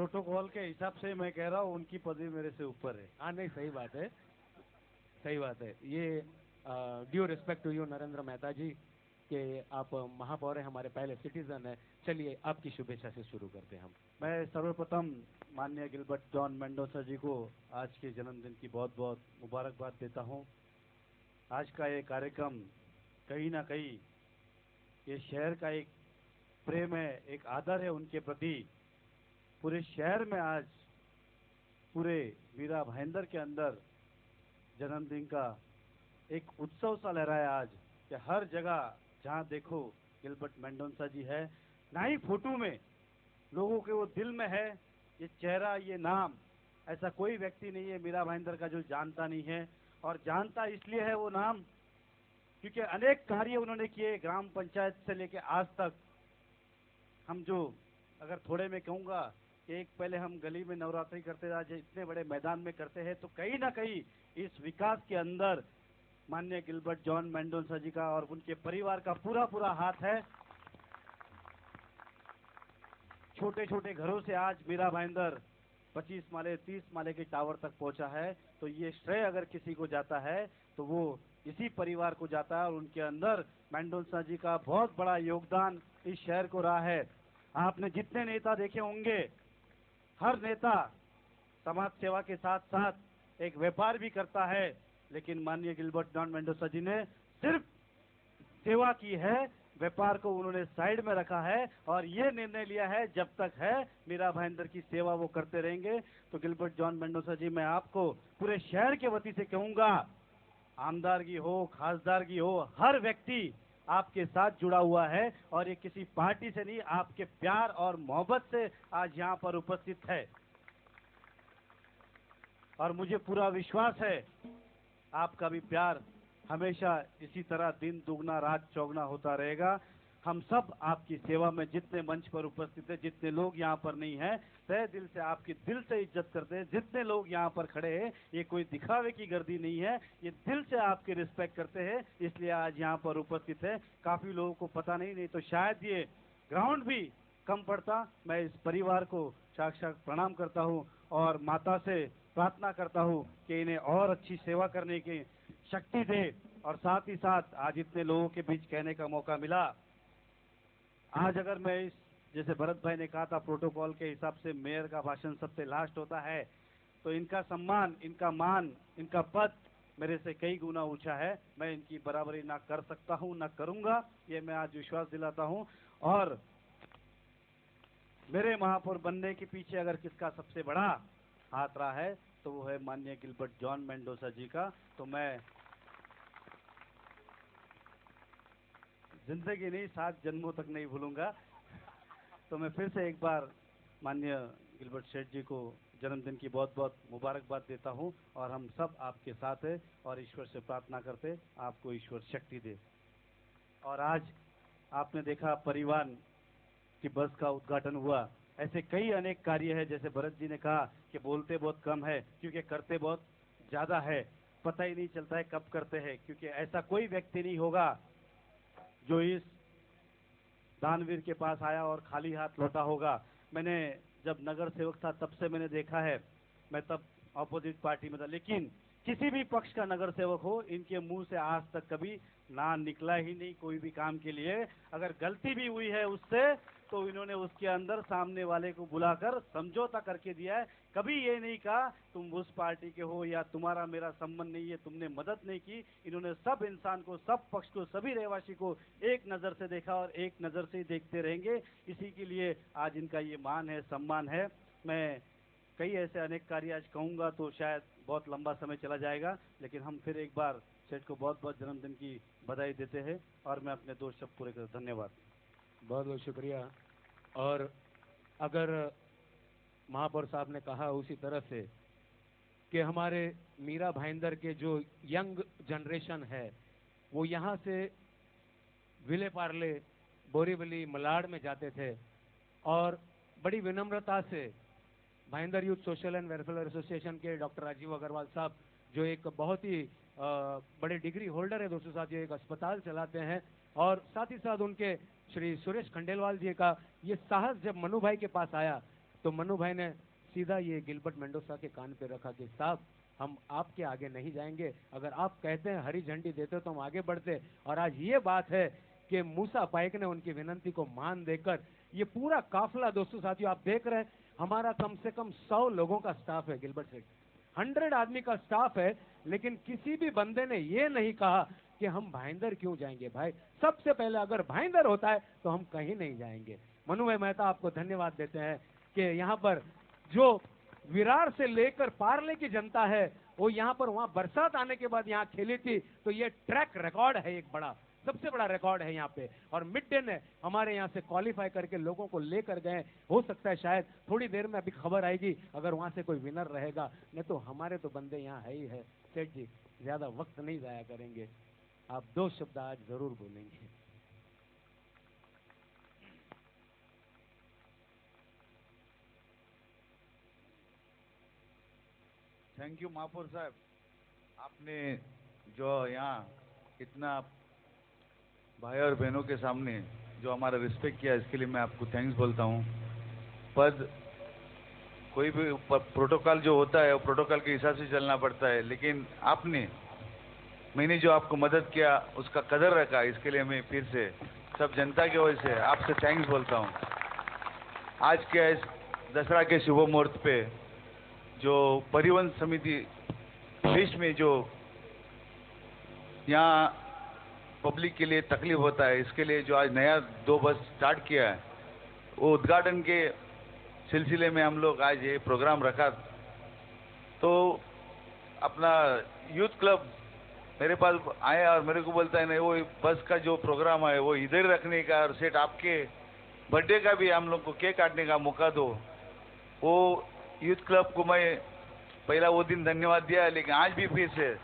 Protocol के हिसाब से मैं कह रहा हूँ उनकी पदवी मेरे से ऊपर है। हाँ नहीं, सही बात है, सही बात है। ये due respect to you Narendra Mehta ji कि आप महापौर हैं, हमारे पहले सिटीजन है। चलिए आपकी शुभेच्छा से शुरू करते हैं हम। मैं सर्वप्रथम माननीय गिलबर्ट जॉन मेंडोसा जी को आज के जन्मदिन की बहुत बहुत मुबारकबाद देता हूँ। आज का ये कार्यक्रम कहीं ना कहीं ये शहर का एक प्रेम है, एक आदर है उनके प्रति। पूरे शहर में आज पूरे मीरा भाईंदर के अंदर जन्मदिन का एक उत्सव सा लहराया आज कि हर जगह जहाँ देखो गिलबर्ट मेंडोसा जी है। ना ही फोटो में, लोगों के वो दिल में है ये चेहरा, ये नाम। ऐसा कोई व्यक्ति नहीं है मीरा भाईंदर का जो जानता नहीं है, और जानता इसलिए है वो नाम क्योंकि अनेक कार्य उन्होंने किए ग्राम पंचायत से लेके आज तक। हम जो अगर थोड़े में कहूँगा कि एक पहले हम गली में नवरात्रि करते थे, आज इतने बड़े मैदान में करते हैं, तो कहीं ना कहीं इस विकास के अंदर माननीय गिलबर्ट जॉन मेंडोसा जी का और उनके परिवार का पूरा पूरा हाथ है। छोटे छोटे घरों से आज मीरा भाईंदर 25 माले 30 माले के टावर तक पहुंचा है, तो ये श्रेय अगर किसी को जाता है तो वो इसी परिवार को जाता है। और उनके अंदर मेंडोसा जी का बहुत बड़ा योगदान इस शहर को रहा है। आपने जितने नेता देखे होंगे, हर नेता समाज सेवा के साथ साथ एक व्यापार भी करता है, लेकिन माननीय गिलबर्ट जॉन मेंडोसा जी ने सिर्फ सेवा की है, व्यापार को उन्होंने साइड में रखा है और ये निर्णय लिया है जब तक है मीरा भाईंदर की सेवा वो करते रहेंगे। तो गिलबर्ट जॉन मेंडोसा जी, मैं आपको पूरे शहर के वती से कहूंगा, आमदारगी हो खासदारगी हो, हर व्यक्ति आपके साथ जुड़ा हुआ है और ये किसी पार्टी से नहीं, आपके प्यार और मोहब्बत से आज यहाँ पर उपस्थित है। और मुझे पूरा विश्वास है आपका भी प्यार हमेशा इसी तरह दिन दुगना रात चौगुना होता रहेगा। हम सब आपकी सेवा में जितने मंच पर उपस्थित हैं, जितने लोग यहाँ पर नहीं हैं, तहे दिल से आपकी दिल से इज्जत करते हैं। जितने लोग यहाँ पर खड़े हैं, ये कोई दिखावे की गर्दी नहीं है, ये दिल से आपकी रिस्पेक्ट करते हैं, इसलिए आज यहाँ पर उपस्थित है। काफी लोगों को पता नहीं तो शायद ये ग्राउंड भी कम पड़ता। मैं इस परिवार को साक्षात प्रणाम करता हूँ और माता से प्रार्थना करता हूँ कि इन्हें और अच्छी सेवा करने की शक्ति दे। और साथ ही साथ आज इतने लोगों के बीच कहने का मौका मिला, आज अगर मैं इस, जैसे भरत भाई ने कहा था, प्रोटोकॉल के हिसाब से मेयर का भाषण सबसे लास्ट होता है, तो इनका सम्मान, इनका मान, इनका पद मेरे से कई गुना ऊंचा है। मैं इनकी बराबरी ना कर सकता हूं, ना करूंगा, ये मैं आज विश्वास दिलाता हूं। और मेरे महापौर बनने के पीछे अगर किसका सबसे बड़ा हाथ रहा है तो वो है माननीय गिलबर्ट जॉन मेंडोसा जी का। तो मैं जिंदगी नहीं, 7 जन्मों तक नहीं भूलूंगा। तो मैं फिर से एक बार माननीय गिलबर्ट सेठ जी को जन्मदिन की बहुत बहुत मुबारकबाद देता हूं। और हम सब आपके साथ हैं और ईश्वर से प्रार्थना करते आपको ईश्वर शक्ति दे। और आज आपने देखा परिवहन की बस का उद्घाटन हुआ। ऐसे कई अनेक कार्य है, जैसे भरत जी ने कहा कि बोलते बहुत कम है क्योंकि करते बहुत ज्यादा है। पता ही नहीं चलता है कब करते हैं, क्योंकि ऐसा कोई व्यक्ति नहीं होगा जो इस दानवीर के पास आया और खाली हाथ लौटा होगा। मैंने जब नगर सेवक था तब से मैंने देखा है, मैं तब अपोजिट पार्टी में था, लेकिन किसी भी पक्ष का नगर सेवक हो, इनके मुंह से आज तक कभी ना निकला ही नहीं कोई भी काम के लिए। अगर गलती भी हुई है उससे, तो इन्होंने उसके अंदर सामने वाले को बुलाकर समझौता करके दिया है। कभी ये नहीं कहा तुम उस पार्टी के हो या तुम्हारा मेरा संबंध नहीं है, तुमने मदद नहीं की। इन्होंने सब इंसान को, सब पक्ष को, सभी रहवासी को एक नजर से देखा और एक नजर से ही देखते रहेंगे। इसी के लिए आज इनका ये मान है, सम्मान है। मैं कई ऐसे अनेक कार्य आज कहूंगा तो शायद बहुत लंबा समय चला जाएगा, लेकिन हम फिर एक बार सेठ को बहुत बहुत जन्मदिन की बधाई देते हैं और मैं अपने 2 शब्द पूरे कर, धन्यवाद। बहुत बहुत शुक्रिया। और अगर महापौर साहब ने कहा उसी तरह से कि हमारे मीरा भाईंदर के जो यंग जनरेशन है वो यहाँ से विले पार्ले, बोरीवली, मलाड में जाते थे और बड़ी विनम्रता से Bhayandar youth social and welfare association के डॉक्टर राजीव अग्रवाल साहब, जो एक बहुत ही बड़े डिग्री होल्डर है दोस्तों साथियों, एक अस्पताल चलाते हैं, और साथ ही साथ उनके श्री सुरेश खंडेलवाल जी का ये साहस जब मनु भाई के पास आया तो मनु भाई ने सीधा ये गिलबर्ट मेंडोसा के कान पे रखा कि साहब हम आपके आगे नहीं जाएंगे, अगर आप कहते हैं हरी झंडी देते तो हम आगे बढ़ते। और आज ये बात है कि मूसा पाइक ने उनकी विनंती को मान देकर ये पूरा काफिला, दोस्तों साथियों आप देख रहे हैं हमारा कम से कम 100 लोगों का स्टाफ है गिलबर्ट सेठ, 100 आदमी का स्टाफ है, लेकिन किसी भी बंदे ने ये नहीं कहा कि हम भाईंदर क्यों जाएंगे। भाई सबसे पहले अगर भाईंदर होता है तो हम कहीं नहीं जाएंगे। मनु भाई मेहता आपको धन्यवाद देते हैं कि यहाँ पर जो विरार से लेकर पार्ले की जनता है वो यहाँ पर वहां बरसात आने के बाद यहाँ खेली थी, तो ये ट्रैक रिकॉर्ड है, एक बड़ा सबसे बड़ा रिकॉर्ड है यहाँ पे। और मिड डे ने हमारे यहाँ से क्वालिफाई करके लोगों को लेकर गए, हो सकता है शायद थोड़ी देर में अभी खबर आएगी अगर वहां से कोई विनर रहेगा, नहीं तो हमारे तो बंदे यहाँ है ही है। सेठ जी ज्यादा वक्त नहीं जाया करेंगे, आप 2 शब्द आज जरूर बोलेंगे। थैंक यू महापौर साहब, आपने जो यहाँ इतना भाई और बहनों के सामने जो हमारा रिस्पेक्ट किया, इसके लिए मैं आपको थैंक्स बोलता हूँ। पद कोई भी प्रोटोकॉल जो होता है वो प्रोटोकॉल के हिसाब से चलना पड़ता है, लेकिन मैंने जो आपको मदद किया उसका कदर रखा, इसके लिए मैं फिर से सब जनता की वजह से आपसे थैंक्स बोलता हूँ। आज के इस दसरा के शुभ मुहूर्त पे जो परिवहन समिति देश में जो यहाँ पब्लिक के लिए तकलीफ होता है, इसके लिए जो आज नया 2 बस स्टार्ट किया है, वो उद्घाटन के सिलसिले में हम लोग आज ये प्रोग्राम रखा। तो अपना यूथ क्लब मेरे पास आया और मेरे को बोलता है नहीं, वो बस का जो प्रोग्राम है वो इधर रखने का, और सेठ आपके बर्थडे का भी हम लोग को केक काटने का मौका दो। वो यूथ क्लब को मैं पहला वो दिन धन्यवाद दिया, लेकिन आज भी फिर से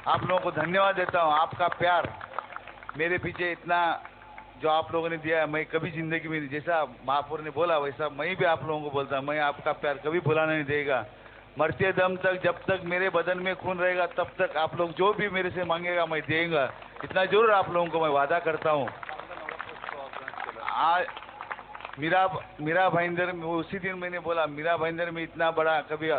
आप लोगों को धन्यवाद देता हूँ। आपका प्यार मेरे पीछे इतना जो आप लोगों ने दिया है, मैं कभी जिंदगी में, जैसा महापौर ने बोला वैसा मैं भी आप लोगों को बोलता हूँ, मैं आपका प्यार कभी भुलाना नहीं देगा। मरते दम तक, जब तक मेरे बदन में खून रहेगा तब तक आप लोग जो भी मेरे से मांगेगा मैं देगा, इतना जरूर आप लोगों को मैं वादा करता हूँ। आज मीरा भाईंदर में उसी दिन मैंने बोला, मीरा भाईंदर में इतना बड़ा कभी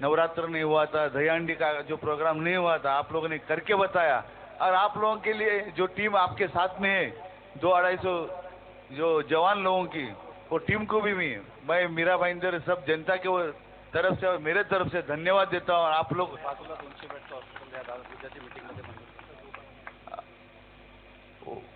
नवरात्र नहीं हुआ था, दहीहांडी का जो प्रोग्राम नहीं हुआ था, आप लोगों ने करके बताया। और आप लोगों के लिए जो टीम आपके साथ में है, 200-250 जो जवान लोगों की, वो टीम को भी मैं मीरा भाईंदर सब जनता के तरफ से और मेरे तरफ से धन्यवाद देता हूँ। और आप लोग मीटिंग